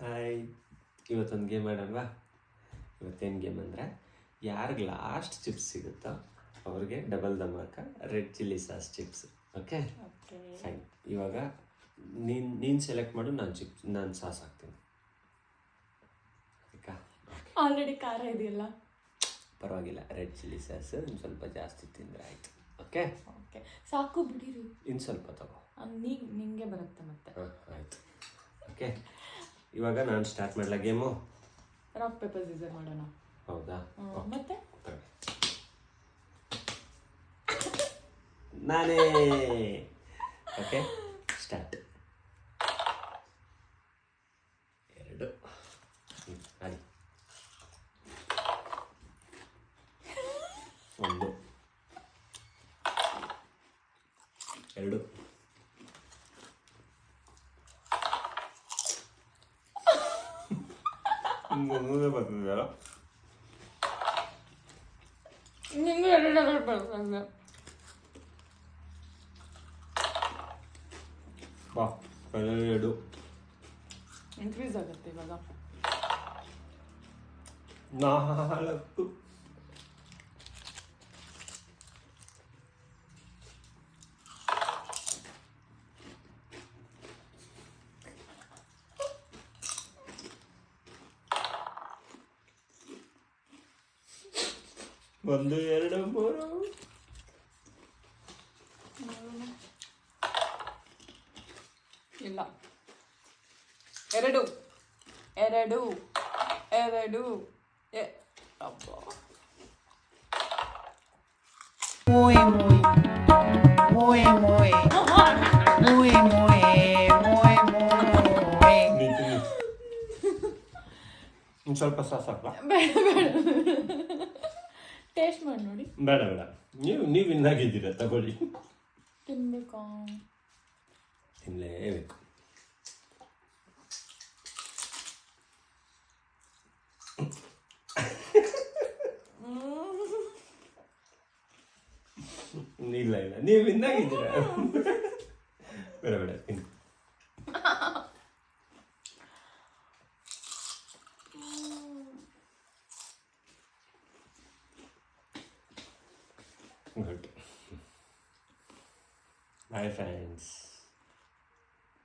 Hi, ಇವತ್ತೊಂದು game ಆಡೋಣವಾ? ಇವತ್ತೇನು game ಅಂದರೆ, ಯಾರಿಗೆ ಲಾಸ್ಟ್ ಚಿಪ್ಸ್ ಸಿಗುತ್ತೋ ಅವ್ರಿಗೆ double dhamaka red chilli sauce chips. Okay fine. ಇವಾಗ ನೀನು ಸೆಲೆಕ್ಟ್ ಮಾಡು, ನಾನು ಸಾಸ್ ಹಾಕ್ತೀನಿ. ಆಲ್ರೆಡಿ ಖಾರ ಇದೆಯಲ್ಲ, ಪರವಾಗಿಲ್ಲ. ರೆಡ್ ಚಿಲ್ಲಿ ಸಾಸ್ ಇನ್ನು ಸ್ವಲ್ಪ ಜಾಸ್ತಿ ತಿಂದರೆ ಆಯಿತು. ಓಕೆ ಓಕೆ ಸಾಕು ಬಿಡಿರಿ, ಇನ್ನು ಸ್ವಲ್ಪ ತಗೋ. ನಿಂಗೆ ಬರುತ್ತೆ ಮತ್ತೆ. ಹಾಂ ಆಯಿತು. ಓಕೆ, ಇವಾಗ ನಾನು ಸ್ಟಾರ್ಟ್ ಮಾಡಲ ಗೇಮು. ರಾಕ್ ಪೇಪರ್ ಸೀಸರ್ ಮಾಡೋಣ. ಹೌದಾ? ಮತ್ತೆ ನಾನೇ. Okay start. 2 ಆಡಿ. 1 2 ಮುಂದೆ ಬರ್ತಿದೆಯಲ್ಲ. ನಿಂಗೆ 2 ಬರ್ತದೆ. ಬಾ 2 ಇನ್ಕ್ರೀಸ್ ಆಗುತ್ತೆ ಇವಾಗ. 4 1 2 3 ಇಲ್ಲ 2 ಅಬ್ಬಾ. Muy, muy, muy, muy, muy, muy, muy. ಒಂದು ಸ್ವಲ್ಪ ಸಾಸ್ ಹಾಕ್ಲಾ? ಟೇಸ್ಟ್ ಮಾಡಿ ನೋಡಿ. ಬೇಡ ಬೇಡ, ನೀವು ಇನ್ನಾಗಿದ್ದೀರ, ತಗೊಳ್ಳಿ. ತಿನ್ಬೇಕಾ? ತಿನ್ನಲೇಬೇಕು. ಇಲ್ಲ ಇಲ್ಲ, ನೀವು ಇನ್ನಾಗಿದ್ದೀರ. ಬೇಡ ಬೇಡ, ತಿನ್ನು. ಗುಡ್. Bye friends.